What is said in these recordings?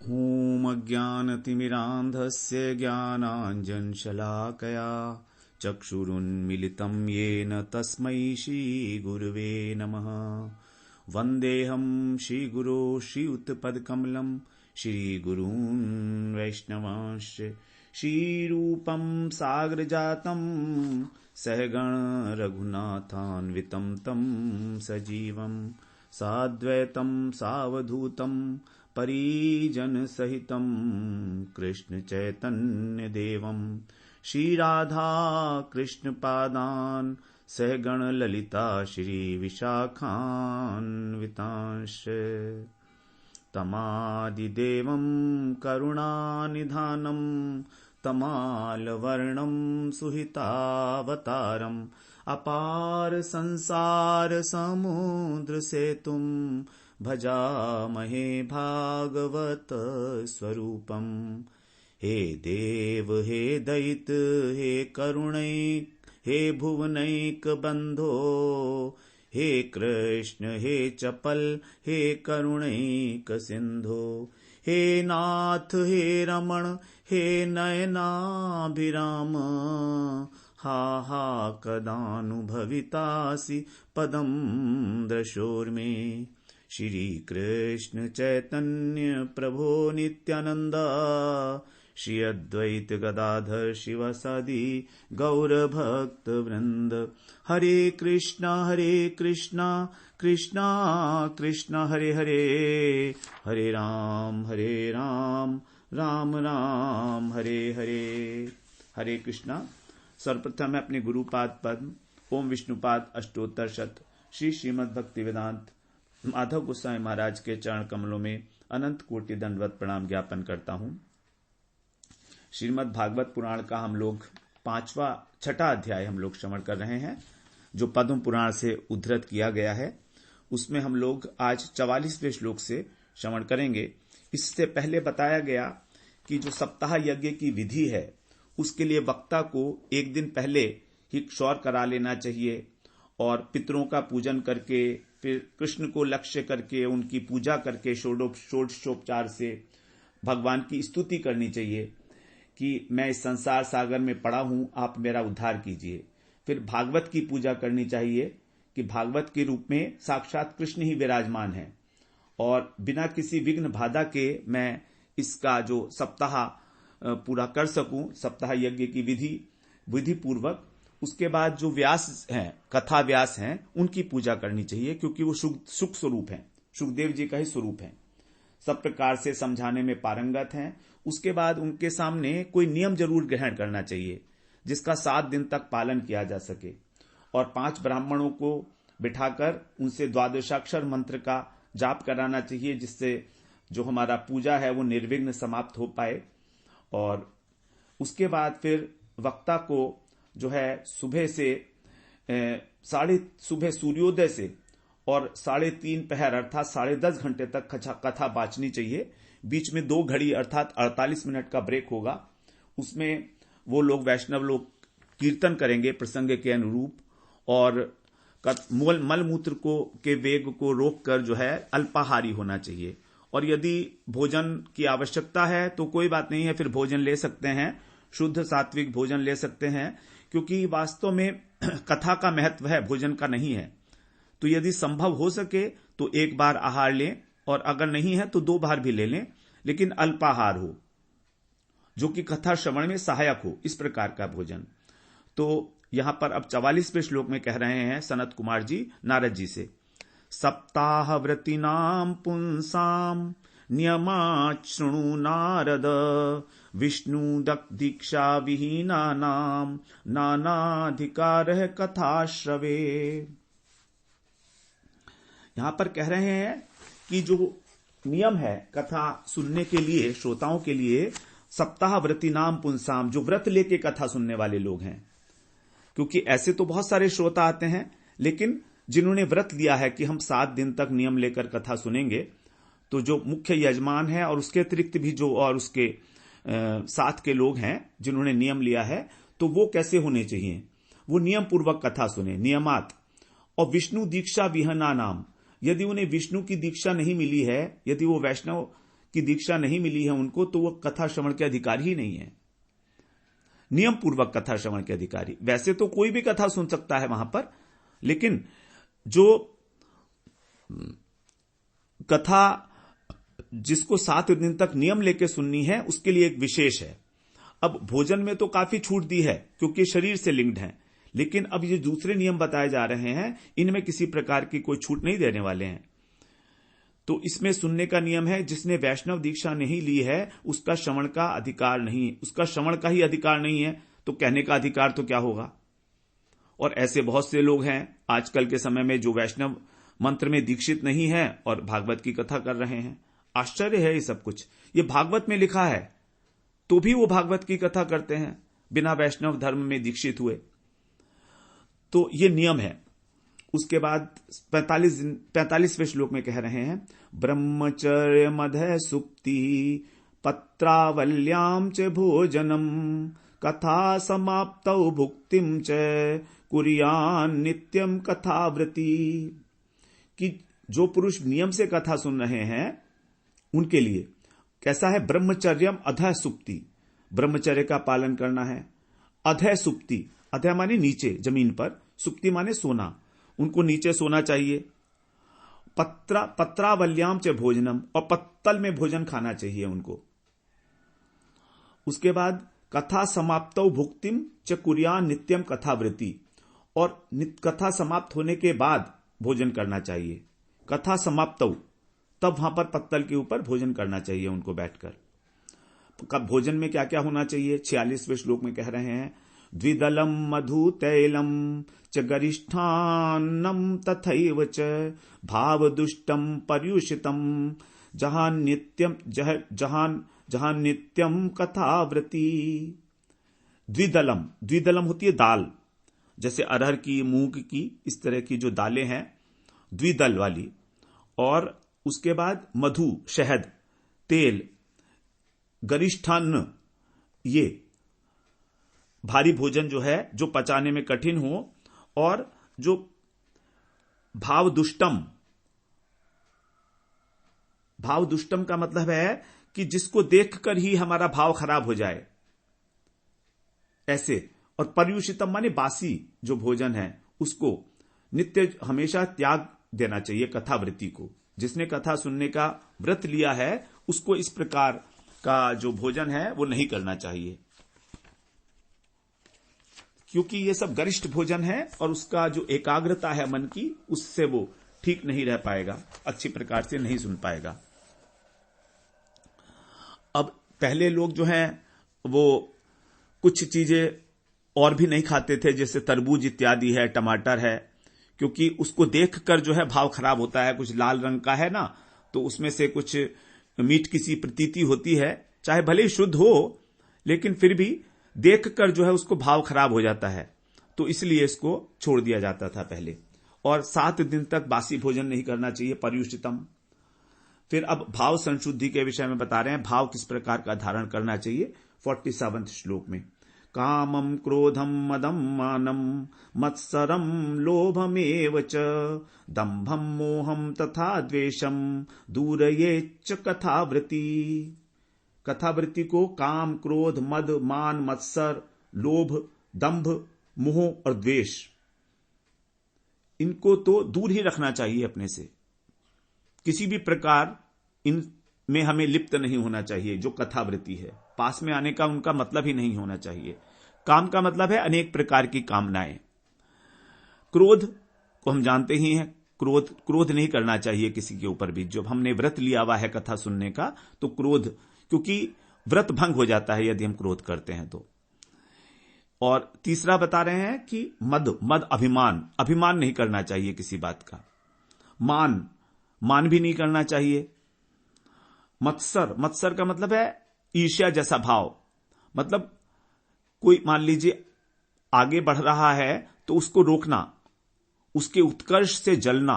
ॐ अज्ञानतिमिरान्धस्य ज्ञानाञ्जनशलाकया चक्षुरुन्मिलितं येन तस्मै श्रीगुरुवे नमः। वन्देऽहं श्रीगुरो श्रीयुतपदकमलं श्रीगुरून् वैष्णवांश्च श्रीरूपं सागरजातं सहगण रघुनाथान्वितं तं सजीवं साद्वैतं सावधूतं परिजन सहितं कृष्ण चैतन्य देवं श्रीराधा कृष्ण पादान् सहगण ललिता श्री विशाखान्वितांश्च तमादिदेवं करुणानिधानं तमालवर्णं सुहितावतारम् अपार संसार समुद्र सेतुं भजामहे भागवत स्वरूपम्। हे देव हे दैत हे करुणैक हे भुवनैक बंधो हे कृष्ण हे चपल हे करुणैक सिंधो हे नाथ हे रमण हे नयनाभिराम हा हा कदानुभवितासि पदं दशोर्मे। श्री कृष्ण चैतन्य प्रभो नित्यानंद श्री अद्वैत गदाधर शिवासादि गौर भक्त वृंद। हरे कृष्णा कृष्णा कृष्णा हरे हरे, हरे राम राम राम हरे हरे। हरे कृष्णा। सर्वप्रथम मैं अपने गुरुपाद पद्म ओम विष्णुपाद अष्टोत्तर शत श्री श्रीमद् भक्ति वेदांत माधव गोसाई महाराज के चरण कमलों में अनंत कोटि दंडवत प्रणाम ज्ञापन करता हूं। श्रीमद् भागवत पुराण का हम लोग छठा अध्याय हम लोग श्रवण कर रहे हैं, जो पद्म पुराण से उद्धृत किया गया है। उसमें हम लोग आज 44वें श्लोक से श्रवण करेंगे। इससे पहले बताया गया कि जो सप्ताह यज्ञ की विधि है उसके लिए वक्ता को एक दिन पहले ही क्षौर करा लेना चाहिए और पितरों का पूजन करके फिर कृष्ण को लक्ष्य करके उनकी पूजा करके षोडशोपचार से भगवान की स्तुति करनी चाहिए कि मैं इस संसार सागर में पड़ा हूं, आप मेरा उद्धार कीजिए। फिर भागवत की पूजा करनी चाहिए कि भागवत के रूप में साक्षात कृष्ण ही विराजमान है और बिना किसी विघ्न बाधा के मैं इसका जो सप्ताह पूरा कर सकूं, सप्ताह यज्ञ की विधि पूर्वक। उसके बाद जो व्यास हैं, कथा व्यास हैं, उनकी पूजा करनी चाहिए क्योंकि वो सुख स्वरूप हैं, सुखदेव जी का ही स्वरूप है, सब प्रकार से समझाने में पारंगत हैं। उसके बाद उनके सामने कोई नियम जरूर ग्रहण करना चाहिए जिसका 7 दिन तक पालन किया जा सके और 5 ब्राह्मणों को बिठाकर उनसे द्वादशाक्षर मंत्र का जाप कराना चाहिए जिससे जो हमारा पूजा है वो निर्विघ्न समाप्त हो पाए। और उसके बाद फिर वक्ता को जो है सुबह सूर्योदय से और 3:30 पहर अर्थात 10:30 घंटे तक कथा बाँचनी चाहिए। बीच में 2 घड़ी अर्थात 48 मिनट का ब्रेक होगा। उसमें वो लोग वैष्णव लोग कीर्तन करेंगे प्रसंग के अनुरूप और मलमूत्र के वेग को रोककर जो है अल्पाहारी होना चाहिए। और यदि भोजन की आवश्यकता है तो कोई बात नहीं है, फिर भोजन ले सकते हैं, शुद्ध सात्विक भोजन ले सकते हैं क्योंकि वास्तव में कथा का महत्व है, भोजन का नहीं है। तो यदि संभव हो सके तो 1 बार आहार लें और अगर नहीं है तो 2 बार भी ले लें, लेकिन अल्पाहार हो जो कि कथा श्रवण में सहायक हो, इस प्रकार का भोजन। तो यहां पर अब 44वें श्लोक में कह रहे हैं सनत कुमार जी नारद जी से, सप्ताह व्रतीनां पुंसां नियमा शृणु नारद विष्णु दीक्षा विहीनानां नानाधिकारः कथाश्रवे। यहां पर कह रहे हैं कि जो नियम है कथा सुनने के लिए, श्रोताओं के लिए, सप्ताह व्रतीनां पुंसां, जो व्रत लेके कथा सुनने वाले लोग हैं। क्योंकि ऐसे तो बहुत सारे श्रोता आते हैं, लेकिन जिन्होंने व्रत लिया है कि हम 7 दिन तक नियम लेकर कथा सुनेंगे, तो जो मुख्य यजमान है और उसके अतिरिक्त भी जो और उसके साथ के लोग हैं जिन्होंने नियम लिया है, तो वो कैसे होने चाहिए? वो नियम पूर्वक कथा सुने, नियमात। और विष्णु दीक्षा विहना नाम, यदि उन्हें विष्णु की दीक्षा नहीं मिली है, यदि वो वैष्णव की दीक्षा नहीं मिली है उनको, तो वो कथा श्रवण के अधिकारी ही नहीं है, नियम पूर्वक कथा श्रवण के अधिकारी। वैसे तो कोई भी कथा सुन सकता है वहां पर, लेकिन जो कथा जिसको 7 दिन तक नियम लेके सुननी है उसके लिए एक विशेष है। अब भोजन में तो काफी छूट दी है क्योंकि शरीर से लिंक्ड है, लेकिन अब ये दूसरे नियम बताए जा रहे हैं, इनमें किसी प्रकार की कोई छूट नहीं देने वाले हैं। तो इसमें सुनने का नियम है, जिसने वैष्णव दीक्षा नहीं ली है उसका श्रवण का अधिकार नहीं, उसका श्रवण का ही अधिकार नहीं है, तो कहने का अधिकार तो क्या होगा। और ऐसे बहुत से लोग हैं आजकल के समय में जो वैष्णव मंत्र में दीक्षित नहीं है और भागवत की कथा कर रहे हैं। आश्चर्य है ये सब कुछ, ये भागवत में लिखा है तो भी वो भागवत की कथा करते हैं बिना वैष्णव धर्म में दीक्षित हुए। तो ये नियम है। उसके बाद 45वें श्लोक में कह रहे हैं, ब्रह्मचर्य मध्य सुप्ति पत्रावल्याम च भोजनम कथा समाप्तौ भुक्तिम च कुर्यान नित्यम कथावृति। कि जो पुरुष नियम से कथा सुन रहे हैं उनके लिए कैसा है, ब्रह्मचर्यम अधः सुप्ति, ब्रह्मचर्य का पालन करना है। अधः सुप्ति, अधः माने नीचे जमीन पर, सुप्ति माने सोना, उनको नीचे सोना चाहिए। पत्रावल्याम च भोजनम, और पत्तल में भोजन खाना चाहिए उनको। उसके बाद कथा समाप्तौ भुक्तिम च कुर्यान नित्यम कथावृत्ति, और कथा समाप्त होने के बाद भोजन करना चाहिए। कथा समाप्तौ, तब वहां पर पत्तल के ऊपर भोजन करना चाहिए उनको बैठकर। भोजन में क्या क्या होना चाहिए, 46वें श्लोक में कह रहे हैं, द्विदलम मधु तैलम च गरिष्ठान्नम तथैव च भावदुष्टम पर्युषितम जहां नित्यम कथावृति। द्विदलम, द्विदलम होती है दाल, जैसे अरहर की, मूंग की, इस तरह की जो दालें हैं द्विदल वाली। और उसके बाद मधु शहद, तेल, गरिष्ठान्न, ये भारी भोजन जो है जो पचाने में कठिन हो, और जो भावदुष्टम, भावदुष्टम का मतलब है कि जिसको देखकर ही हमारा भाव खराब हो जाए, ऐसे। और पर्युषितम माने बासी जो भोजन है उसको नित्य हमेशा त्याग देना चाहिए कथावृत्ति को। जिसने कथा सुनने का व्रत लिया है उसको इस प्रकार का जो भोजन है वो नहीं करना चाहिए, क्योंकि ये सब गरिष्ठ भोजन है और उसका जो एकाग्रता है मन की, उससे वो ठीक नहीं रह पाएगा, अच्छी प्रकार से नहीं सुन पाएगा। अब पहले लोग जो हैं वो कुछ चीजें और भी नहीं खाते थे, जैसे तरबूज इत्यादि है, टमाटर है, क्योंकि उसको देखकर जो है भाव खराब होता है। कुछ लाल रंग का है ना, तो उसमें से कुछ मीठ की सी प्रतीति होती है, चाहे भले ही शुद्ध हो, लेकिन फिर भी देखकर जो है उसको भाव खराब हो जाता है, तो इसलिए इसको छोड़ दिया जाता था पहले। और 7 दिन तक बासी भोजन नहीं करना चाहिए, पर्युषितम। फिर अब भाव संशुद्धि के विषय में बता रहे हैं, भाव किस प्रकार का धारण करना चाहिए 47वें श्लोक में। कामम क्रोधम मदम मानम मत्सरम लोभमेव च दंभम मोहम तथा द्वेषम दूरयेच्च कथावृत्ति। कथावृत्ति को काम, क्रोध, मद, मान, मत्सर, लोभ, दंभ, मोह और द्वेष, इनको तो दूर ही रखना चाहिए अपने से। किसी भी प्रकार इनमें हमें लिप्त नहीं होना चाहिए। जो कथावृत्ति है, पास में आने का उनका मतलब ही नहीं होना चाहिए। काम का मतलब है अनेक प्रकार की कामनाएं। क्रोध को हम जानते ही हैं, क्रोध नहीं करना चाहिए किसी के ऊपर भी। जब हमने व्रत लिया हुआ है कथा सुनने का, तो क्रोध, क्योंकि व्रत भंग हो जाता है यदि हम क्रोध करते हैं तो। और तीसरा बता रहे हैं कि मद अभिमान नहीं करना चाहिए किसी बात का। मान भी नहीं करना चाहिए। मत्सर का मतलब है ईर्ष्या जैसा भाव, मतलब कोई मान लीजिए आगे बढ़ रहा है तो उसको रोकना, उसके उत्कर्ष से जलना,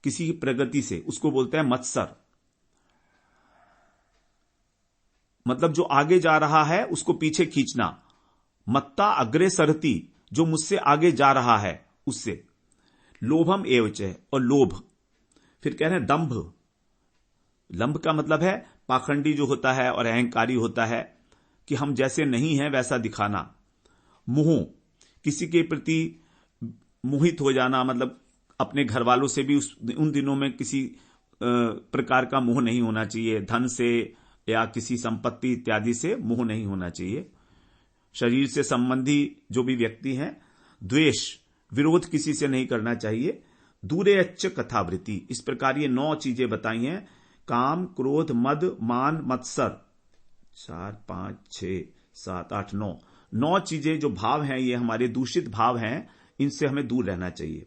किसी की प्रगति से, उसको बोलते हैं मत्सर। मतलब जो आगे जा रहा है उसको पीछे खींचना। मत्ता अग्रे सरती, जो मुझसे आगे जा रहा है उससे। लोभम एवच, और लोभ। फिर कह रहे हैं दंभ का मतलब है पाखंडी जो होता है और अहंकारी होता है कि हम जैसे नहीं हैं वैसा दिखाना। मोह, किसी के प्रति मोहित हो जाना, मतलब अपने घर वालों से भी उन दिनों में किसी प्रकार का मोह नहीं होना चाहिए। धन से या किसी संपत्ति इत्यादि से मोह नहीं होना चाहिए। शरीर से संबंधी जो भी व्यक्ति हैं, द्वेष, विरोध किसी से नहीं करना चाहिए। दूरेच्च कथावृत्ति, इस प्रकार ये 9 चीजें बताई हैं। काम, क्रोध, मद, मान, मत्सर, 4, 5, 6, 7, 8, 9 चीजें जो भाव हैं, ये हमारे दूषित भाव हैं, इनसे हमें दूर रहना चाहिए।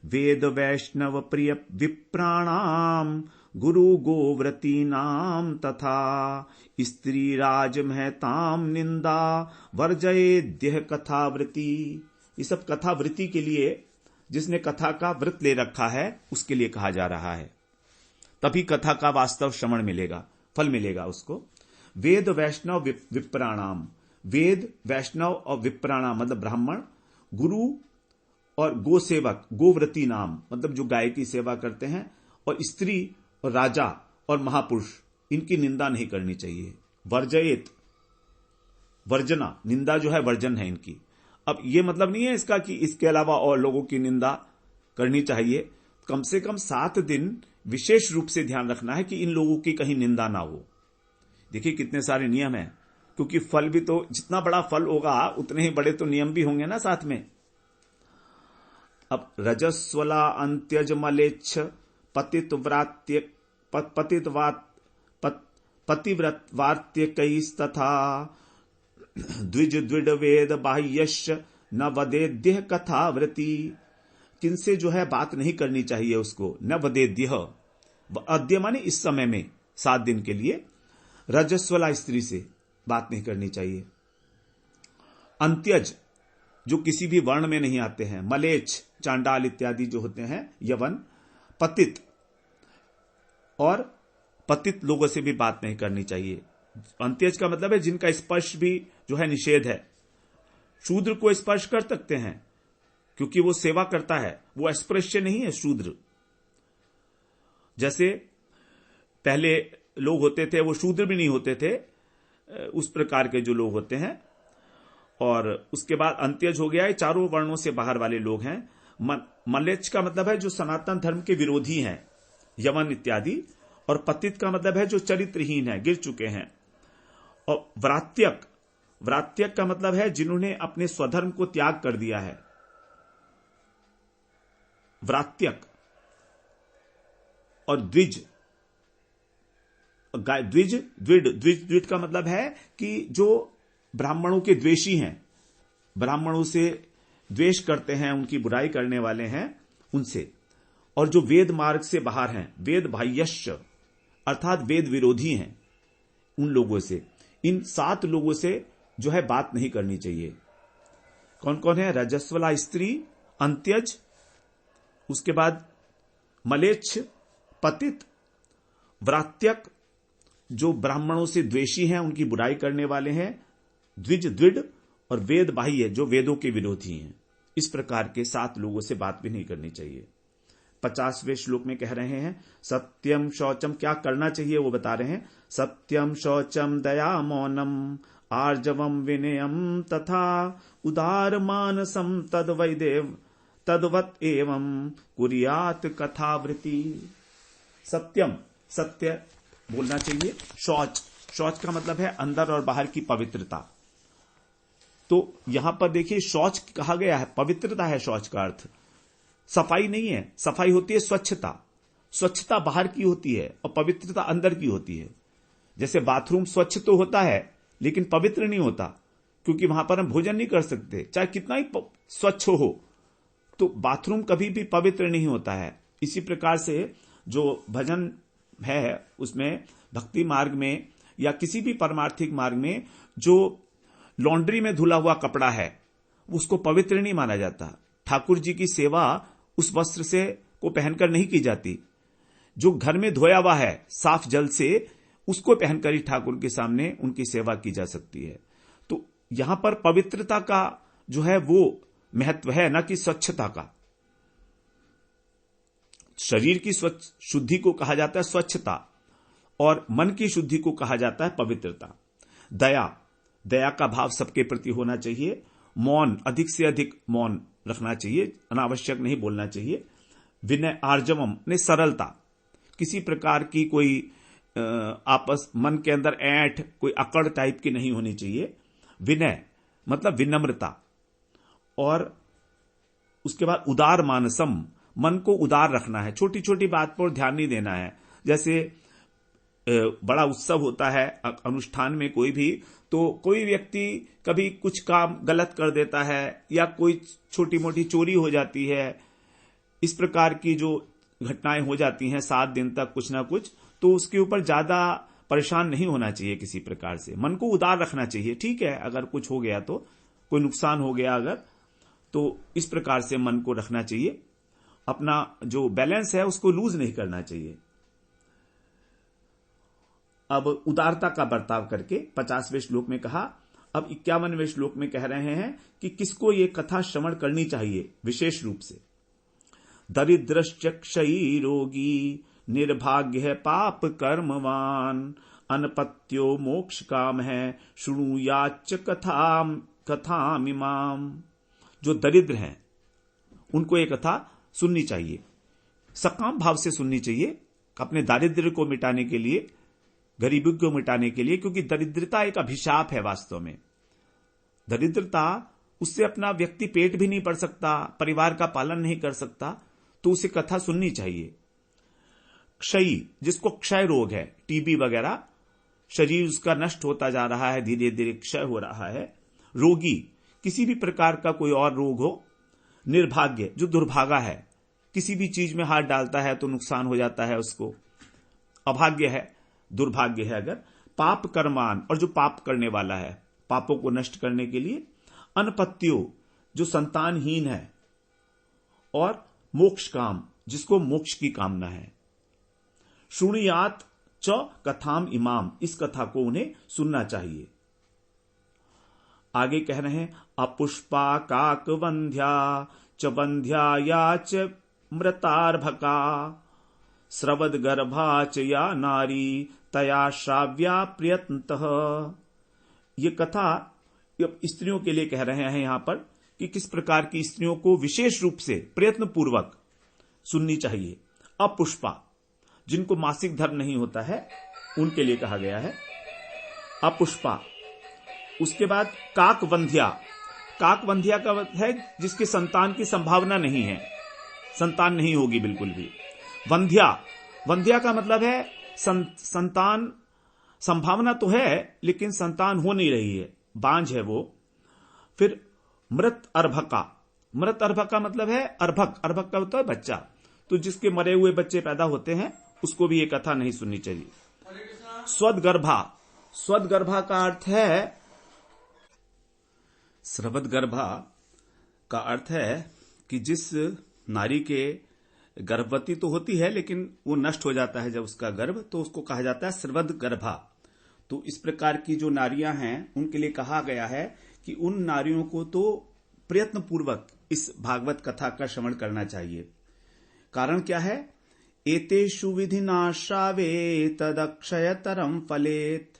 वेद वैष्णव प्रिय विप्राणाम गुरु गोव्रती नाम तथा स्त्री राज महताम निंदा वर्जयेद्य कथावृत्ति। ये सब कथावृत्ति के लिए, जिसने कथा का व्रत ले रखा है उसके लिए कहा जा रहा है। तभी कथा का वास्तव श्रवण मिलेगा, फल मिलेगा उसको। वेद वैष्णव विप्राणाम, वेद, वैष्णव और विप्राणाम मतलब ब्राह्मण, गुरु और गो सेवक, गोव्रती नाम मतलब जो गाय की सेवा करते हैं, और स्त्री और राजा और महापुरुष, इनकी निंदा नहीं करनी चाहिए। वर्जयेत, वर्जना, निंदा जो है वर्जन है इनकी। अब ये मतलब नहीं है इसका कि इसके अलावा और लोगों की निंदा करनी चाहिए। कम से कम 7 दिन विशेष रूप से ध्यान रखना है कि इन लोगों की कहीं निंदा ना हो। देखिए कितने सारे नियम हैं, क्योंकि फल भी तो, जितना बड़ा फल होगा उतने ही बड़े तो नियम भी होंगे ना साथ में। अब रजस्वला अंत्यज मलेच्छ पतिव्रतवार्त्यकैस्तथा द्विज द्विड वेद बाह्यश्च न वदेद्य कथावृत्ति। किनसे जो है बात नहीं करनी चाहिए उसको, न वदेद्य, अद्य माने इस समय में 7 दिन के लिए। रजस्वला स्त्री से बात नहीं करनी चाहिए। अंत्यज, जो किसी भी वर्ण में नहीं आते हैं, मलेच्छ, चांडाल इत्यादि जो होते हैं, यवन, पतित और पतित लोगों से भी बात नहीं करनी चाहिए। अंत्यज का मतलब है जिनका स्पर्श भी जो है निषेध है। शूद्र को स्पर्श कर सकते हैं क्योंकि वो सेवा करता है, वो अस्पृश्य नहीं है शूद्र। जैसे पहले लोग होते थे, वो शूद्र भी नहीं होते थे, उस प्रकार के जो लोग होते हैं। और उसके बाद अंत्यज हो गया है, चारों वर्णों से बाहर वाले लोग हैं। मलेच्छ का मतलब है जो सनातन धर्म के विरोधी हैं, यवन इत्यादि। और पतित का मतलब है जो चरित्रहीन है, गिर चुके हैं। और व्रात्यक, व्रात्यक का मतलब है जिन्होंने अपने स्वधर्म को त्याग कर दिया है, व्रात्यक। और द्विज, द्विज द्विड, द्विज द्विड का मतलब है कि जो ब्राह्मणों के द्वेषी हैं, ब्राह्मणों से द्वेष करते हैं, उनकी बुराई करने वाले हैं, उनसे। और जो वेद मार्ग से बाहर हैं, वेद बाह्यश्च अर्थात वेद विरोधी हैं, उन लोगों से, इन 7 लोगों से जो है बात नहीं करनी चाहिए। कौन कौन है? रजस्वला स्त्री, अंत्यज, उसके बाद मलेच्छ, पतित, व्रात्यक जो ब्राह्मणों से द्वेषी हैं, उनकी बुराई करने वाले हैं, द्विज द्विड, और वेद बाह्य जो वेदों के विरोधी हैं। इस प्रकार के 7 लोगों से बात भी नहीं करनी चाहिए। 50वें श्लोक में कह रहे हैं सत्यम शौचम, क्या करना चाहिए वो बता रहे हैं। सत्यम शौचम दया मौनम आर्जवम विनयम तथा उदार मानसम तद्वैदेव तद्वत एवं कुर्यात कथावृत्ति। सत्यम, सत्य बोलना चाहिए। शौच, शौच का मतलब है अंदर और बाहर की पवित्रता। तो यहां पर देखिए शौच कहा गया है, पवित्रता है शौच का अर्थ, सफाई नहीं है। सफाई होती है स्वच्छता, स्वच्छता बाहर की होती है और पवित्रता अंदर की होती है। जैसे बाथरूम स्वच्छ तो होता है लेकिन पवित्र नहीं होता, क्योंकि वहां पर हम भोजन नहीं कर सकते, चाहे कितना ही स्वच्छ हो। तो बाथरूम कभी भी पवित्र नहीं होता है। इसी प्रकार से जो भजन है उसमें, भक्ति मार्ग में या किसी भी परमार्थिक मार्ग में, जो लॉन्ड्री में धुला हुआ कपड़ा है उसको पवित्र नहीं माना जाता। ठाकुर जी की सेवा उस वस्त्र से को पहनकर नहीं की जाती। जो घर में धोया हुआ है साफ जल से, उसको पहनकर ही ठाकुर के सामने उनकी सेवा की जा सकती है। तो यहां पर पवित्रता का जो है वो महत्व है, न कि स्वच्छता का। शरीर की शुद्धि को कहा जाता है स्वच्छता, और मन की शुद्धि को कहा जाता है पवित्रता। दया, दया का भाव सबके प्रति होना चाहिए। मौन, अधिक से अधिक मौन रखना चाहिए, अनावश्यक नहीं बोलना चाहिए। विनय, आर्जवम ने सरलता, किसी प्रकार की कोई आपस मन के अंदर ऐंठ, कोई अकड़ टाइप की नहीं होनी चाहिए। विनय मतलब विनम्रता। और उसके बाद उदार मानसम, मन को उदार रखना है, छोटी छोटी बात पर ध्यान नहीं देना है। जैसे बड़ा उत्सव होता है अनुष्ठान में कोई भी, तो कोई व्यक्ति कभी कुछ काम गलत कर देता है या कोई छोटी मोटी चोरी हो जाती है, इस प्रकार की जो घटनाएं हो जाती हैं 7 दिन तक कुछ ना कुछ, तो उसके ऊपर ज्यादा परेशान नहीं होना चाहिए किसी प्रकार से, मन को उदार रखना चाहिए। ठीक है, अगर कुछ हो गया तो, कोई नुकसान हो गया अगर, तो इस प्रकार से मन को रखना चाहिए। अपना जो बैलेंस है उसको लूज नहीं करना चाहिए। अब उदारता का बर्ताव करके 50वें श्लोक में कहा। अब 51वें श्लोक में कह रहे हैं कि किसको ये कथा श्रवण करनी चाहिए विशेष रूप से। दरिद्रश्च क्षयी रोगी, निर्भाग्य है पाप कर्मवान, अनपत्यो मोक्ष काम है, शृणुयाच कथाम इमाम। जो दरिद्र हैं उनको ये कथा सुननी चाहिए, सकाम भाव से सुननी चाहिए, अपने दारिद्र्य को मिटाने के लिए, गरीबी को मिटाने के लिए, क्योंकि दरिद्रता एक अभिशाप है वास्तव में। दरिद्रता, उससे अपना व्यक्ति पेट भी नहीं भर सकता, परिवार का पालन नहीं कर सकता, तो उसे कथा सुननी चाहिए। क्षयी, जिसको क्षय रोग है, टीबी वगैरह, शरीर उसका नष्ट होता जा रहा है, धीरे धीरे क्षय हो रहा है। रोगी, किसी भी प्रकार का कोई और रोग हो। निर्भाग्य, जो दुर्भागा है, किसी भी चीज में हाथ डालता है तो नुकसान हो जाता है उसको, अभाग्य है, दुर्भाग्य है अगर। पाप कर्मान, और जो पाप करने वाला है, पापों को नष्ट करने के लिए। अनपत्यो, जो संतानहीन है। और मोक्ष काम, जिसको मोक्ष की कामना है। शृणुयात च कथाम इमाम, इस कथा को उन्हें सुनना चाहिए। आगे कह रहे हैं अपुष्पा काक वंध्या च वंध्या या च मृतार्भका, स्रवद गर्भा च या नारी तया श्राव्या प्रयत्नतः। ये कथा स्त्रियों के लिए कह रहे हैं यहां पर कि किस प्रकार की स्त्रियों को विशेष रूप से प्रयत्न पूर्वक सुननी चाहिए। अपुष्पा, जिनको मासिक धर्म नहीं होता है, उनके लिए कहा गया है अपुष्पा। उसके बाद काकवंध्या, काकवंध्या का है जिसके संतान की संभावना नहीं है, संतान नहीं होगी बिल्कुल भी। वंध्या, वंध्या का मतलब है संतान, संभावना तो है लेकिन संतान हो नहीं रही है, बांझ है वो। फिर मृत अर्भका, मृत अर्भका मतलब है अर्भक, अर्भक का होता है बच्चा, तो जिसके मरे हुए बच्चे पैदा होते हैं उसको भी ये कथा नहीं सुननी चाहिए। स्वदगर्भा, स्वदगर्भा का अर्थ है, स्रवदगर्भा का अर्थ है कि जिस नारी के गर्भवती तो होती है लेकिन वो नष्ट हो जाता है जब उसका गर्भ, तो उसको कहा जाता है स्रवदगर्भा। तो इस प्रकार की जो नारियां हैं उनके लिए कहा गया है कि उन नारियों को तो प्रयत्न पूर्वक इस भागवत कथा का श्रवण करना चाहिए। कारण क्या है? एतेषु विधिना श्रावे तदक्षयतरम फलेत,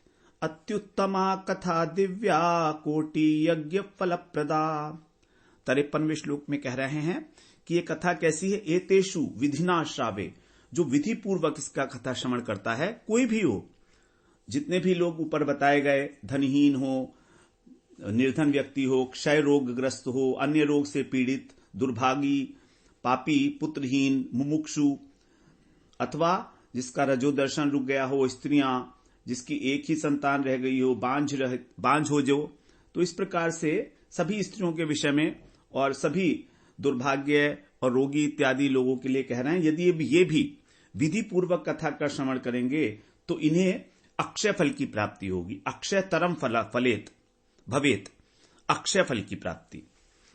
अत्युत्तमा कथा दिव्या कोटि यज्ञ फलप्रदा। 53वें श्लोक में कह रहे हैं कि ये कथा कैसी है। एतेषु विधिना श्रावे, जो विधि पूर्वक इसका कथा श्रवण करता है, कोई भी हो, जितने भी लोग ऊपर बताए गए, धनहीन हो, निर्धन व्यक्ति हो, क्षय रोगग्रस्त हो, अन्य रोग से पीड़ित, दुर्भागी, पापी, पुत्रहीन, मुमुक्षु, अथवा जिसका रजोदर्शन रुक गया हो, स्त्रियां जिसकी एक ही संतान रह गई हो, बांझ हो जो, तो इस प्रकार से सभी स्त्रियों के विषय में और सभी दुर्भाग्य और रोगी इत्यादि लोगों के लिए कह रहे हैं, यदि ये भी विधि पूर्वक कथा का श्रवण करेंगे तो इन्हें अक्षय फल की प्राप्ति होगी। अक्षय तरम फलेत भवेत, अक्षय फल की प्राप्ति,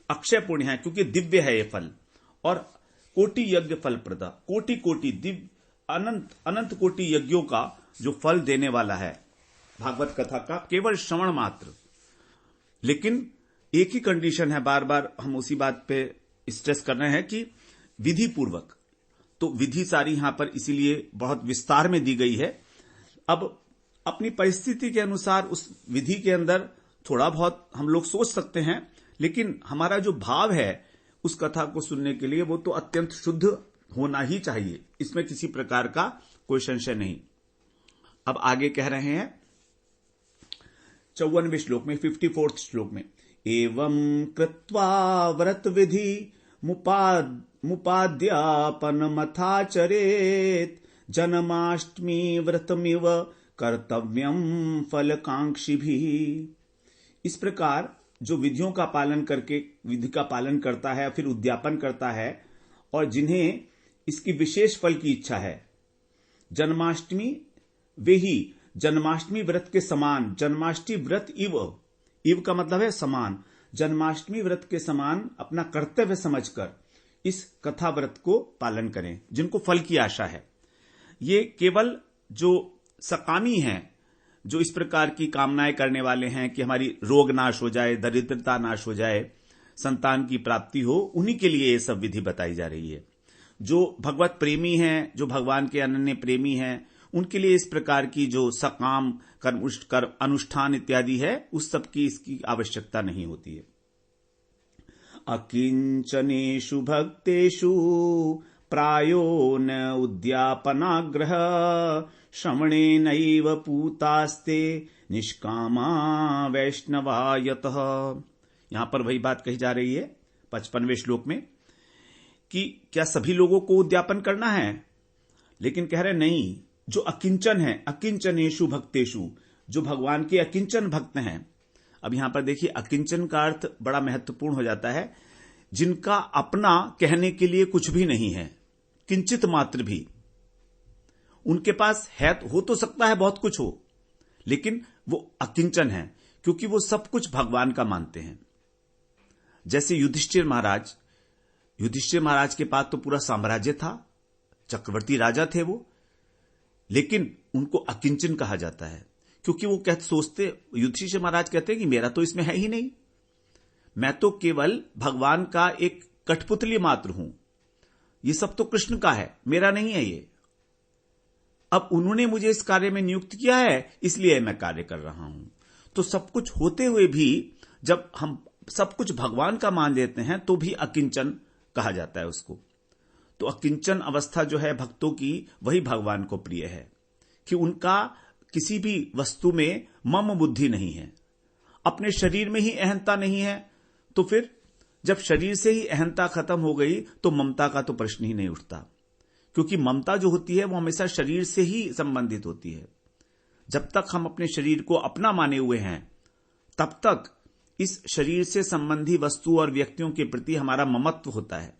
अक्षय पुण्य है क्योंकि दिव्य है ये फल। और कोटि यज्ञ फल प्रदा, कोटि कोटि दिव्य अनंत अनंत कोटि यज्ञों का जो फल देने वाला है भागवत कथा का, केवल श्रवण मात्र। लेकिन एक ही कंडीशन है, बार बार हम उसी बात पे स्ट्रेस कर रहे हैं कि विधि पूर्वक। तो विधि सारी यहां पर इसीलिए बहुत विस्तार में दी गई है अब अपनी परिस्थिति के अनुसार उस विधि के अंदर थोड़ा बहुत हम लोग सोच सकते हैं, लेकिन हमारा जो भाव है उस कथा को सुनने के लिए वो तो अत्यंत शुद्ध होना ही चाहिए, इसमें किसी प्रकार का कोई संशय नहीं। अब आगे कह रहे हैं 54वें श्लोक में, 54th श्लोक में, एवं कृत्वा व्रत विधि मुपाद्यापनमथाचरेत जन्माष्टमी व्रतमिव कर्तव्यम फलकांक्षिभिः। इस प्रकार जो विधियों का पालन करके विधि का पालन करता है, फिर उद्यापन करता है, और जिन्हें इसकी विशेष फल की इच्छा है, जन्माष्टमी वे ही जन्माष्टमी व्रत के समान, जन्माष्टमी व्रत इव का मतलब है समान, जन्माष्टमी व्रत के समान अपना कर्तव्य समझकर इस कथा व्रत को पालन करें, जिनको फल की आशा है। ये केवल जो सकामी हैं, जो इस प्रकार की कामनाएं करने वाले हैं कि हमारी रोग नाश हो जाए, दरिद्रता नाश हो जाए, संतान की प्राप्ति हो, उन्हीं के लिए ये सब विधि बताई जा रही है। जो भगवत प्रेमी हैं, जो भगवान के अनन्य प्रेमी हैं, उनके लिए इस प्रकार की जो सकाम कर्म अनुष्ठान इत्यादि है, उस सब की इसकी आवश्यकता नहीं होती है। अकिंचनेषु भक्तेषु प्रायो न उद्यापनाग्रह श्रवणेनैव पूतास्ते निष्कामा वैष्णवायतः। यहां पर वही बात कही जा रही है 55वें श्लोक में कि क्या सभी लोगों को उद्यापन करना है, लेकिन कह रहे नहीं, जो अकिंचन है, अकिंचनेषु भक्तेषु, जो भगवान के अकिंचन भक्त हैं। अब यहां पर देखिए, अकिंचन का अर्थ बड़ा महत्वपूर्ण हो जाता है, जिनका अपना कहने के लिए कुछ भी नहीं है, किंचित मात्र भी। उनके पास है, हो तो सकता है बहुत कुछ हो, लेकिन वो अकिंचन है, क्योंकि वो सब कुछ भगवान का मानते हैं। जैसे युधिष्ठिर महाराज के पास तो पूरा साम्राज्य था, चक्रवर्ती राजा थे वो, लेकिन उनको अकिंचन कहा जाता है, क्योंकि वो युधिष्ठिर महाराज कहते हैं कि मेरा तो इसमें है ही नहीं, मैं तो केवल भगवान का एक कठपुतली मात्र हूं, ये सब तो कृष्ण का है, मेरा नहीं है ये। अब उन्होंने मुझे इस कार्य में नियुक्त किया है, इसलिए मैं कार्य कर रहा हूं। तो सब कुछ होते हुए भी जब हम सब कुछ भगवान का मान लेते हैं, तो भी अकिंचन कहा जाता है उसको। तो अकिंचन अवस्था जो है भक्तों की, वही भगवान को प्रिय है, कि उनका किसी भी वस्तु में मम बुद्धि नहीं है, अपने शरीर में ही अहंता नहीं है। तो फिर जब शरीर से ही अहंता खत्म हो गई, तो ममता का तो प्रश्न ही नहीं उठता, क्योंकि ममता जो होती है वो हमेशा शरीर से ही संबंधित होती है। जब तक हम अपने शरीर को अपना माने हुए हैं, तब तक इस शरीर से संबंधी वस्तु और व्यक्तियों के प्रति हमारा ममत्व होता है।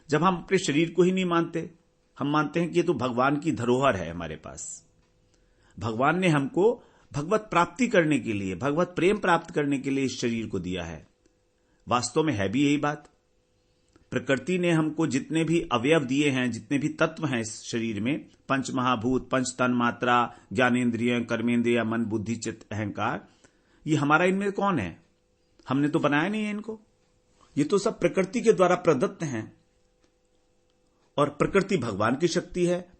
जब हम अपने शरीर को ही नहीं मानते, हम मानते हैं कि ये तो भगवान की धरोहर है हमारे पास, भगवान ने हमको भगवत प्राप्ति करने के लिए, भगवत प्रेम प्राप्त करने के लिए इस शरीर को दिया है। वास्तव में है भी यही बात। प्रकृति ने हमको जितने भी अवयव दिए हैं, जितने भी तत्व हैं इस शरीर में, पंच महाभूत, पंच तन मात्रा, ज्ञानेन्द्रिय, कर्मेंद्रिय, मन, बुद्धि, चित्त, अहंकार, ये हमारा इनमें कौन है? हमने तो बनाया नहीं है इनको। ये तो सब प्रकृति के द्वारा प्रदत्त हैं, और प्रकृति भगवान की शक्ति है।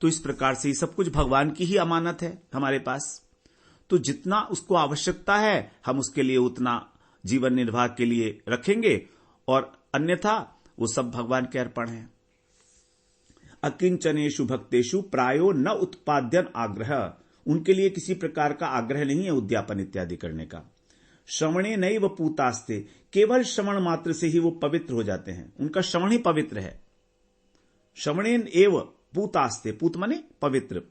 तो इस प्रकार से ये सब कुछ भगवान की ही अमानत है हमारे पास। तो जितना उसको आवश्यकता है, हम उसके लिए उतना जीवन निर्वाह के लिए रखेंगे, और अन्यथा वो सब भगवान के अर्पण है। अकिंचनेषु भक्तेषु प्रायो न उत्पाद्यन आग्रह, उनके लिए किसी प्रकार का आग्रह नहीं है उद्यापन इत्यादि करने का। श्रवणे नैव पूतास्ते, केवल श्रवण मात्र से ही वो पवित्र हो जाते हैं, उनका श्रवण ही पवित्र है। श्रवणेन एव पूतास्ते, पूत माने पवित्र।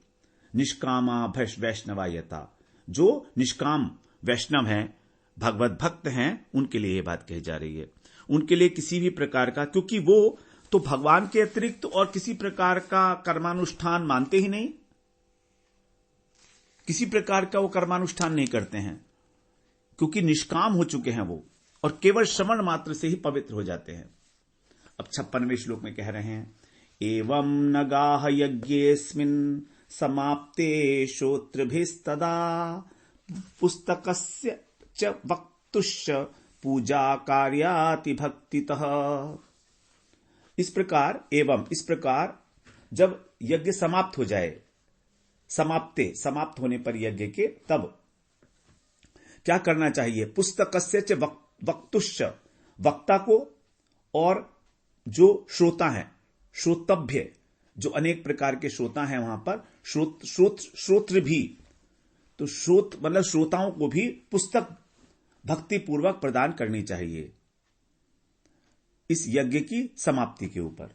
निष्कामा वैष्णवायता, जो निष्काम वैष्णव हैं, भगवत भक्त हैं, उनके लिए यह बात कही जा रही है। उनके लिए किसी भी प्रकार का, क्योंकि वो तो भगवान के अतिरिक्त और किसी प्रकार का कर्मानुष्ठान मानते ही नहीं, किसी प्रकार का वो कर्मानुष्ठान नहीं करते हैं, क्योंकि निष्काम हो चुके हैं वो, और केवल श्रवण मात्र से ही पवित्र हो जाते हैं। अब 56वें श्लोक में कह रहे हैं, एवं नगाह यज्ञेस्मिन् समाप्ते श्रोतृभिस्तदा पुस्तकस्य च वक्तुश्च पूजा कार्याति भक्तितः। इस प्रकार जब यज्ञ समाप्त हो जाए, समाप्त होने पर यज्ञ के तब क्या करना चाहिए? पुस्तकस्य च वक्तुश्च, वक्ता को और जो श्रोता हैं, श्रोतभ्य, जो अनेक प्रकार के श्रोता हैं वहां पर, श्रोत्र भी, तो मतलब श्रोताओं को भी पुस्तक भक्ति पूर्वक प्रदान करनी चाहिए इस यज्ञ की समाप्ति के ऊपर।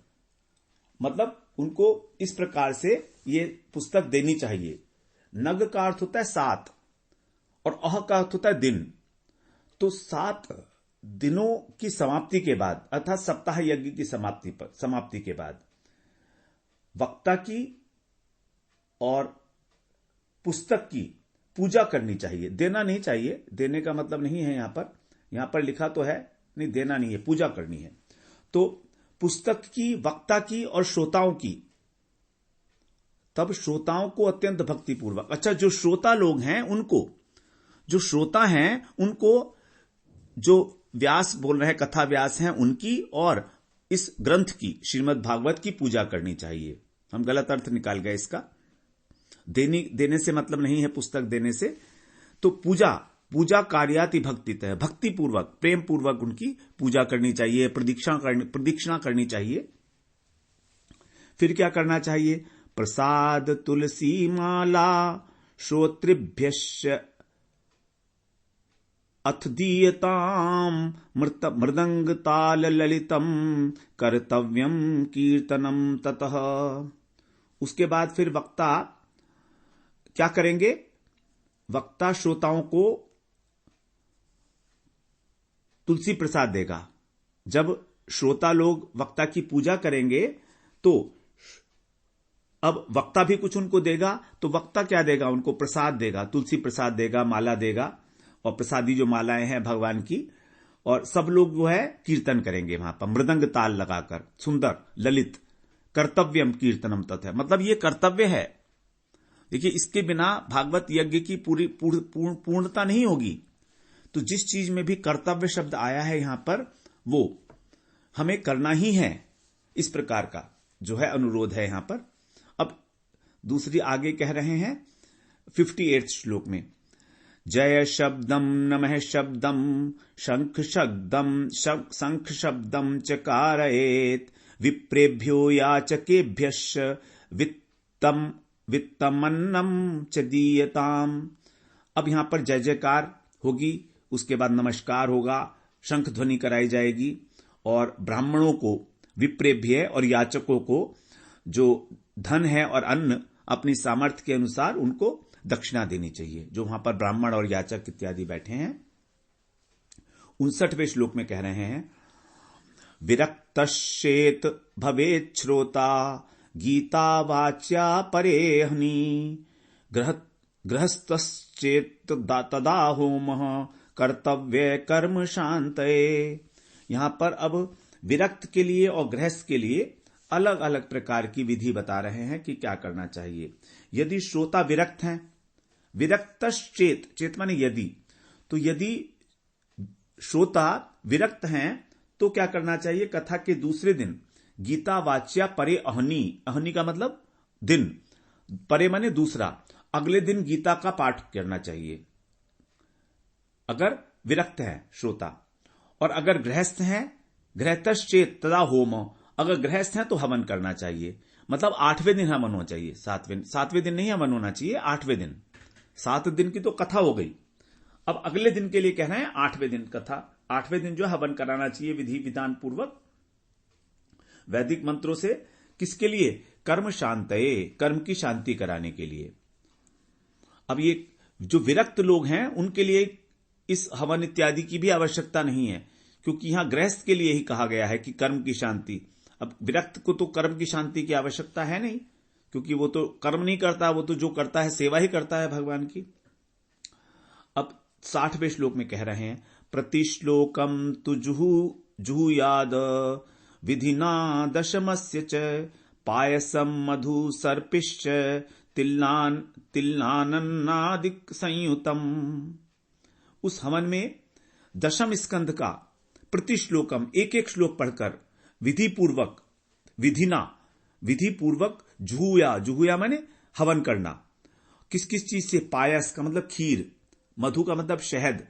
मतलब उनको इस प्रकार से ये पुस्तक देनी चाहिए। नग का अर्थ होता है 7 और अह का अर्थ होता है दिन। तो 7 दिनों की समाप्ति के बाद, अर्थात सप्ताह यज्ञ की समाप्ति के बाद वक्ता की और पुस्तक की पूजा करनी चाहिए। देना नहीं चाहिए, देने का मतलब नहीं है यहां पर लिखा तो है, नहीं देना नहीं है, पूजा करनी है। तो पुस्तक की, वक्ता की और श्रोताओं की, तब श्रोताओं को अत्यंत भक्तिपूर्वक, अच्छा जो श्रोता लोग हैं उनको, जो श्रोता हैं उनको, जो व्यास बोल रहे हैं, कथा व्यास हैं उनकी, और इस ग्रंथ की, श्रीमद् भागवत की पूजा करनी चाहिए। हम गलत अर्थ निकाल गए इसका। देने से मतलब नहीं है पुस्तक देने से। तो पूजा कार्याति भक्तित है, भक्ति पूर्वक, प्रेम पूर्वक उनकी पूजा करनी चाहिए, प्रदक्षिणा करनी चाहिए। फिर क्या करना चाहिए? प्रसाद तुलसी माला श्रोतृभ्यश्च अथ दीयताम मृदंग ताल ललितम कर्तव्यम कीर्तनम ततः। उसके बाद फिर वक्ता क्या करेंगे? वक्ता श्रोताओं को तुलसी प्रसाद देगा। जब श्रोता लोग वक्ता की पूजा करेंगे तो अब वक्ता भी कुछ उनको देगा, तो वक्ता क्या देगा? उनको प्रसाद देगा, तुलसी प्रसाद देगा, माला देगा, और प्रसादी जो मालाएं हैं भगवान की, और सब लोग जो है कीर्तन करेंगे वहां पर मृदंग ताल लगाकर, सुंदर ललित। कर्तव्यम कीर्तनम तथा, मतलब ये कर्तव्य है। देखिए, इसके बिना भागवत यज्ञ की पूरी पूर्णता नहीं होगी। तो जिस चीज में भी कर्तव्य शब्द आया है यहां पर, वो हमें करना ही है। इस प्रकार का जो है अनुरोध है यहां पर। अब दूसरी आगे कह रहे हैं 58 श्लोक में, जय शब्दम नमः शब्दम शंख शब्दम चकारयेत विप्रेभ्यो याचकेभ्यश्च वित्तमन्नम च दीयताम। अब यहां पर जय जयकार होगी, उसके बाद नमस्कार होगा, शंख ध्वनि कराई जाएगी, और ब्राह्मणों को, विप्रेभ्य और याचकों को जो धन है और अन्न अपनी सामर्थ्य के अनुसार उनको दक्षिणा देनी चाहिए, जो वहां पर ब्राह्मण और याचक इत्यादि बैठे हैं। 59वें श्लोक में कह रहे हैं, विरक्तश्चेत भवेत् श्रोता गीता वाच्या परेहनि गृहस्थश्चेत तदा होमः कर्तव्य कर्म शांतये। यहां पर अब विरक्त के लिए और गृहस्थ के लिए अलग अलग प्रकार की विधि बता रहे हैं कि क्या करना चाहिए। यदि श्रोता विरक्त हैं, विरक्तश्चेत, चेत माने यदि, तो यदि श्रोता विरक्त हैं तो क्या करना चाहिए? कथा के दूसरे दिन गीता वाच्या परे अहनी, अहनी का मतलब दिन, परे माने दूसरा, अगले दिन गीता का पाठ करना चाहिए अगर विरक्त है श्रोता। और अगर गृहस्थ हैं, गृहस्थश्चेत तदा होम, अगर गृहस्थ हैं तो हवन करना चाहिए। मतलब 8वें दिन हवन होना चाहिए, 7वें दिन नहीं हवन होना चाहिए, 8वें दिन। 7 दिन की तो कथा हो गई, अब अगले दिन के लिए कह रहे हैं 8वें दिन कथा, 8वें दिन जो हवन कराना चाहिए विधि विधान पूर्वक वैदिक मंत्रों से। किसके लिए? कर्म शांतये, कर्म की शांति कराने के लिए। अब ये जो विरक्त लोग हैं उनके लिए इस हवन इत्यादि की भी आवश्यकता नहीं है, क्योंकि यहां गृहस्थ के लिए ही कहा गया है कि कर्म की शांति। अब विरक्त को तो कर्म की शांति की आवश्यकता है नहीं, क्योंकि वो तो कर्म नहीं करता, वो तो जो करता है सेवा ही करता है भगवान की। अब 60वें श्लोक में कह रहे हैं, प्रतिश्लोकम तु जुहुयाद विधिना दशमस्य च पायसम मधु सर्पिश्च तिल्लानन्नादिक संयुतम। उस हवन में दशम स्कंध का प्रति श्लोकम, एक एक श्लोक पढ़कर विधि पूर्वक जुहुया, जुहुया माने हवन करना, किस किस चीज से? पायस का मतलब खीर, मधु का मतलब शहद,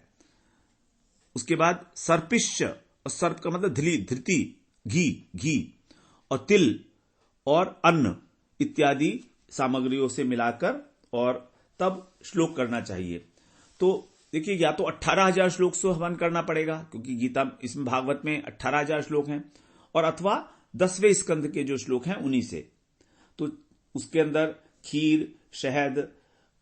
उसके बाद सर्पिष्य, और सर्प का मतलब धृति, घी, और तिल और अन्न इत्यादि सामग्रियों से मिलाकर और तब श्लोक करना चाहिए। तो देखिए, या तो 18,000 श्लोक से हवन करना पड़ेगा, क्योंकि गीता इसमें भागवत में 18,000 श्लोक हैं, और अथवा 10वें स्कंद के जो श्लोक हैं उन्हीं से। तो उसके अंदर खीर, शहद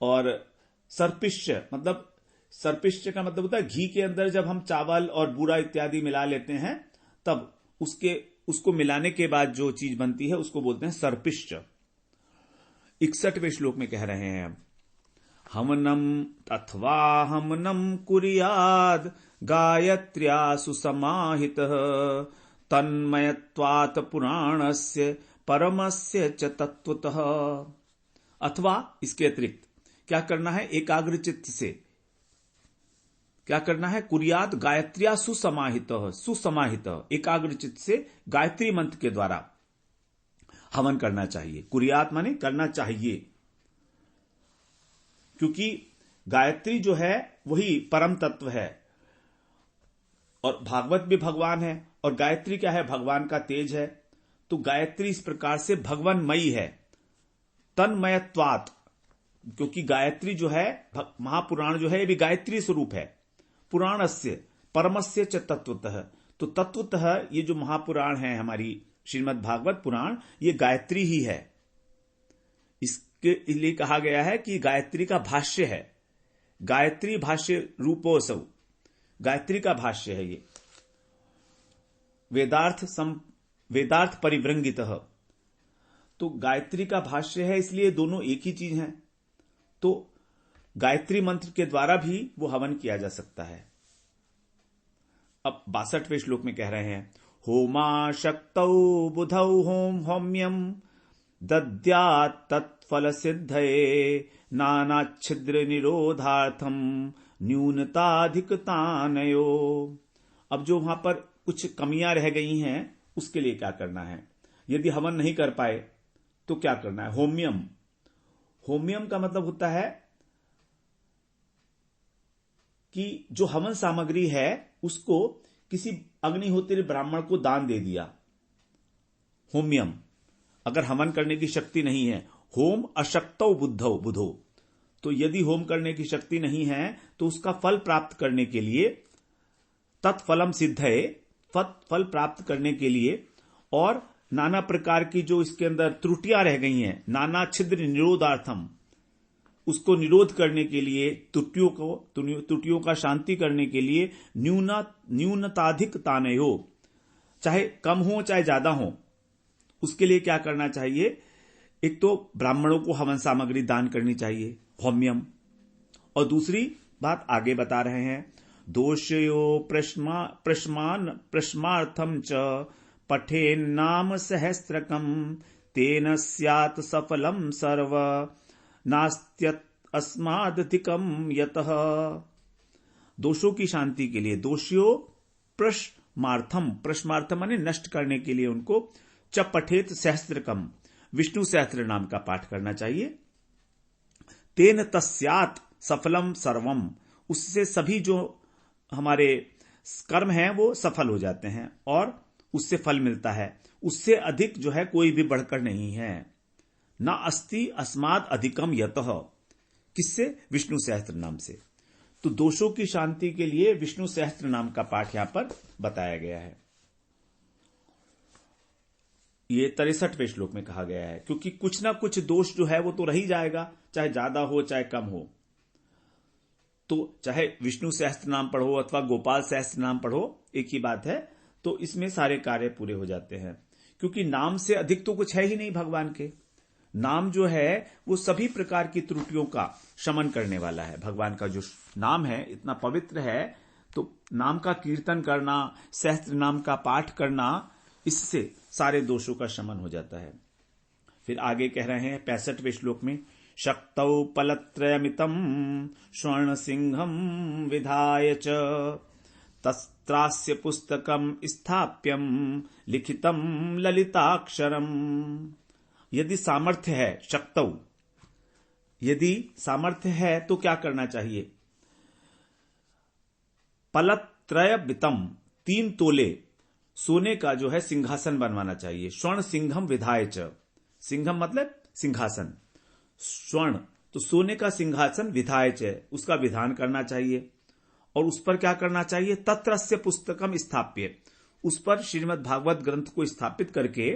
और सर्पिष्य, मतलब सर्पिष्य का मतलब होता है घी के अंदर जब हम चावल और बूरा इत्यादि मिला लेते हैं, तब उसको मिलाने के बाद जो चीज बनती है उसको बोलते हैं सर्पिष्य। 61वें श्लोक में कह रहे हैं, हमनम अथवा हमनम कुर्याद गायत्र्या सुसमाहितः तन्मयत्वात् पुराणस्य परमस्य च तत्वतः। अथवा इसके अतिरिक्त क्या करना है? एकाग्र चित्त से क्या करना है? कुर्याद गायत्र्या सुसमाहित, एकाग्र चित्त से गायत्री मंत्र के द्वारा हवन करना चाहिए। कुर्यात माने करना चाहिए, क्योंकि गायत्री जो है वही परम तत्व है, और भागवत भी भगवान है, और गायत्री क्या है? भगवान का तेज है। तो गायत्री इस प्रकार से भगवानमयी है। तन्मयत्वात्, क्योंकि गायत्री जो है, महापुराण जो है, ये भी गायत्री स्वरूप है। पुराणस्य परमस्य च तत्वतः, तो तत्वतः ये जो महापुराण है हमारी श्रीमद् भागवत पुराण, ये गायत्री ही है। इसके लिए कहा गया है कि गायत्री का भाष्य है, गायत्री भाष्य रूपोऽसौ, गायत्री का भाष्य है ये। वेदार्थ परिवृंगितः, तो गायत्री का भाष्य है, इसलिए दोनों एक ही चीज हैं। तो गायत्री मंत्र के द्वारा भी वो हवन किया जा सकता है। अब 62वें श्लोक में कह रहे हैं, होमा शक्तौ बुधौ होम होम्यम दद्यात् तत्फल सिद्धये नानाच्छिद्र निरोधार्थम न्यूनताधिकतानयो। अब जो वहां पर कुछ कमियां रह गई हैं उसके लिए क्या करना है? यदि हवन नहीं कर पाए तो क्या करना है? होम्यम, होम्यम का मतलब होता है कि जो हवन सामग्री है उसको किसी अग्निहोत्री ब्राह्मण को दान दे दिया। होम्यम, अगर हवन करने की शक्ति नहीं है, होम अशक्तौ बुधो, तो यदि होम करने की शक्ति नहीं है तो उसका फल प्राप्त करने के लिए, तत्फलम सिद्धये, फल प्राप्त करने के लिए, और नाना प्रकार की जो इसके अंदर त्रुटियां रह गई हैं, नाना छिद्र निरोधार्थम, उसको निरोध करने के लिए, त्रुटियों का शांति करने के लिए, न्यूनताधिक तानयो, चाहे कम हो चाहे ज्यादा हो, उसके लिए क्या करना चाहिए? एक तो ब्राह्मणों को हवन सामग्री दान करनी चाहिए, होम्यम, और दूसरी बात आगे बता रहे हैं, दोषयो प्रश्मार्थम च पठेन्नाम सहस्त्रकम तेन स्यात् सफलम सर्व नास्त्यत् अस्मादधिकम यतः। दोषों की शांति के लिए, दोषियों प्रश्मार्थम माने नष्ट करने के लिए उनको च पठेत सहस्त्रकम, विष्णु सहस्त्र नाम का पाठ करना चाहिए। तेन तस्यात् सफलम सर्वम, उससे सभी जो हमारे कर्म हैं वो सफल हो जाते हैं और उससे फल मिलता है। उससे अधिक जो है कोई भी बढ़कर नहीं है। ना अस्ति अस्माद अधिकम यतः, किससे? विष्णु सहस्त्र नाम से। तो दोषों की शांति के लिए विष्णु सहस्त्र नाम का पाठ यहां पर बताया गया है। ये 63वें श्लोक में कहा गया है, क्योंकि कुछ ना कुछ दोष जो है वो तो रह ही जाएगा, चाहे ज्यादा हो चाहे कम हो। तो चाहे विष्णु सहस्त्र नाम पढ़ो अथवा गोपाल सहस्त्र नाम पढ़ो, एक ही बात है। तो इसमें सारे कार्य पूरे हो जाते हैं, क्योंकि नाम से अधिक तो कुछ है ही नहीं भगवान के। नाम जो है वो सभी प्रकार की त्रुटियों का शमन करने वाला है। भगवान का जो नाम है इतना पवित्र है, तो नाम का कीर्तन करना, सहस्त्र नाम का पाठ करना, इससे सारे दोषों का शमन हो जाता है। फिर आगे कह रहे हैं 65वें श्लोक में, शक्तौ पलत्रयमितं स्वर्ण सिंहम विधाय च तस्त्रास्य पुस्तकम स्थाप्यम लिखितम ललिताक्षरम। यदि सामर्थ्य है, शक्तौ यदि सामर्थ्य है तो क्या करना चाहिए? पलत्रय बितम, 3 तोले सोने का जो है सिंहासन बनवाना चाहिए। स्वर्ण सिंघम विधाय च, सिंघम मतलब सिंहासन, स्वर्ण तो सोने का सिंहासन विधाय च, उसका विधान करना चाहिए। और उस पर क्या करना चाहिए? तत्रस्य पुस्तकम स्थाप्य, उस पर श्रीमद् भागवत ग्रंथ को स्थापित करके,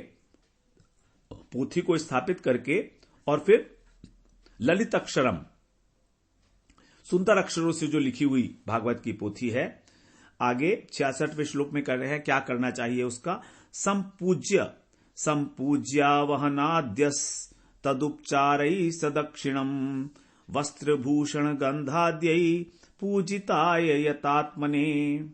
पोथी को स्थापित करके, और फिर ललित अक्षरम, सुंदर अक्षरों से जो लिखी हुई भागवत की पोथी है। आगे 66वें श्लोक में कर रहे हैं क्या करना चाहिए उसका? संपूज्यावहनाद्यस तदुपचारै सदक्षिणम वस्त्रभूषण गंधाद्यै पूजिताय यतात्मने,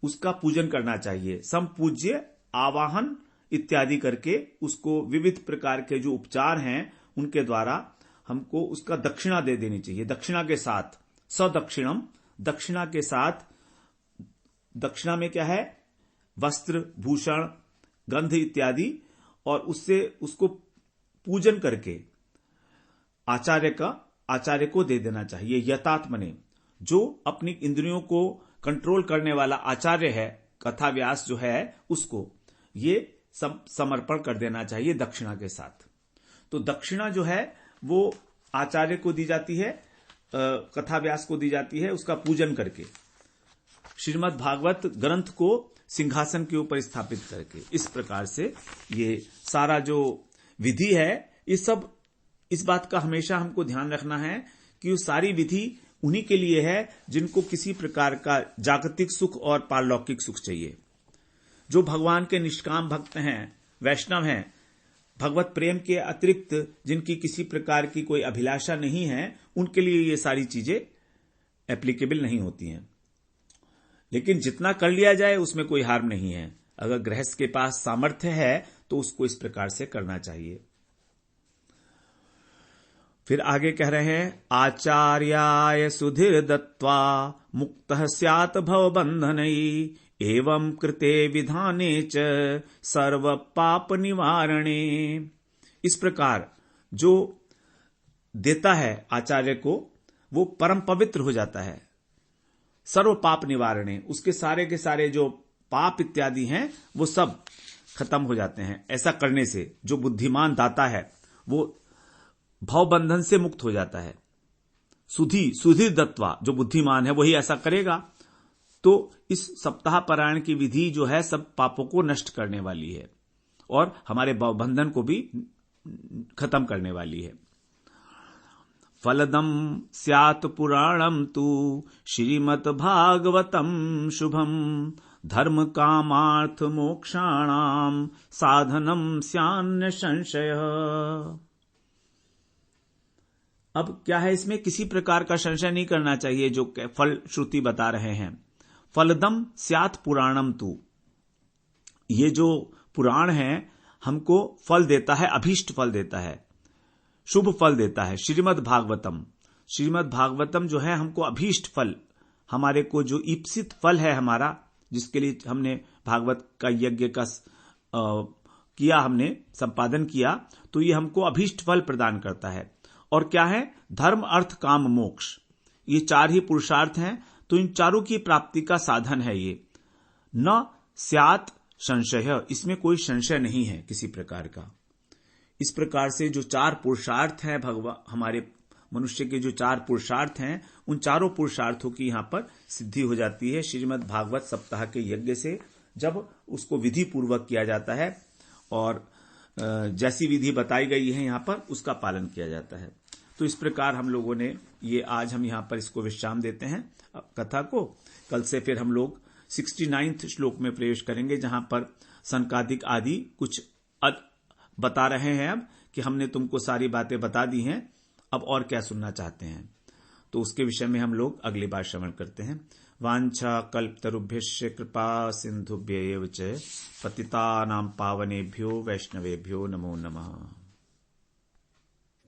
उसका पूजन करना चाहिए। संपूज्य, आवाहन इत्यादि करके उसको विविध प्रकार के जो उपचार हैं उनके द्वारा हमको उसका दक्षिणा दे देनी चाहिए। दक्षिणा के साथ, सदक्षिणम, दक्षिणा के साथ, दक्षिणा में क्या है? वस्त्र, भूषण, गंध इत्यादि, और उससे उसको पूजन करके आचार्य को दे देना चाहिए। यतात्मने, जो अपनी इंद्रियों को कंट्रोल करने वाला आचार्य है, कथा व्यास जो है, उसको ये समर्पण कर देना चाहिए दक्षिणा के साथ। तो दक्षिणा जो है वो आचार्य को दी जाती है, कथा व्यास को दी जाती है, उसका पूजन करके, श्रीमद् भागवत ग्रंथ को सिंहासन के ऊपर स्थापित करके। इस प्रकार से ये सारा जो विधि है, ये सब, इस बात का हमेशा हमको ध्यान रखना है कि वो सारी विधि उन्हीं के लिए है जिनको किसी प्रकार का जागतिक सुख और पारलौकिक सुख चाहिए। जो भगवान के निष्काम भक्त हैं, वैष्णव हैं, भगवत प्रेम के अतिरिक्त जिनकी किसी प्रकार की कोई अभिलाषा नहीं है, उनके लिए ये सारी चीजें एप्लीकेबल नहीं होती हैं। लेकिन जितना कर लिया जाए उसमें कोई हार्म नहीं है। अगर गृहस्थ के पास सामर्थ्य है तो उसको इस प्रकार से करना चाहिए। फिर आगे कह रहे हैं, आचार्याय सुधीर दत्वा मुक्तः स्यात् भवबंधनै एवं कृते विधाने च सर्व पाप निवारणे। इस प्रकार जो देता है आचार्य को, वो परम पवित्र हो जाता है। सर्व पाप निवारणे, उसके सारे के सारे जो पाप इत्यादि हैं वो सब खत्म हो जाते हैं। ऐसा करने से जो बुद्धिमान दाता है वो भवबंधन से मुक्त हो जाता है। सुधीर दत्वा, जो बुद्धिमान है वही ऐसा करेगा। तो इस सप्ताह पारायण की विधि जो है सब पापों को नष्ट करने वाली है और हमारे भवबंधन को भी खत्म करने वाली है। फलदम स्यात् पुराणम तु श्रीमद् भागवतम शुभम धर्म कामार्थ मोक्षाणाम साधनम स्यान्न संशय। अब क्या है, इसमें किसी प्रकार का संशय नहीं करना चाहिए। जो फल श्रुति बता रहे हैं, फलदम स्यात् पुराणम तु, ये जो पुराण है हमको फल देता है, अभीष्ट फल देता है, शुभ फल देता है। श्रीमद् भागवतम जो है हमको अभीष्ट फल, हमारे को जो ईप्सित फल है हमारा, जिसके लिए हमने भागवत का यज्ञ का किया, हमने संपादन किया, तो ये हमको अभीष्ट फल प्रदान करता है। और क्या है? धर्म अर्थ काम मोक्ष, ये 4 ही पुरुषार्थ हैं। तो इन चारों की प्राप्ति का साधन है ये। न स्यात् संशय, इसमें कोई संशय नहीं है किसी प्रकार का। इस प्रकार से जो 4 पुरुषार्थ हैं, हमारे मनुष्य के जो 4 पुरुषार्थ हैं, उन चारों पुरुषार्थों की यहां पर सिद्धि हो जाती है श्रीमद् भागवत सप्ताह के यज्ञ से, जब उसको विधि पूर्वक किया जाता है और जैसी विधि बताई गई है यहां पर उसका पालन किया जाता है। तो इस प्रकार हम लोगों ने ये, आज हम यहां पर इसको विश्राम देते हैं कथा को। कल से फिर हम लोग 69वें श्लोक में प्रवेश करेंगे, जहां पर सनकादिक आदि कुछ बता रहे हैं अब कि हमने तुमको सारी बातें बता दी हैं, अब और क्या सुनना चाहते हैं। तो उसके विषय में हम लोग अगली बार श्रवण करते हैं। वांछा कल्पतरुभ्यश्च कृपा सिंधुभ्य एव च पतितानां पावनेभ्यो वैष्णवेभ्यो नमो नमः।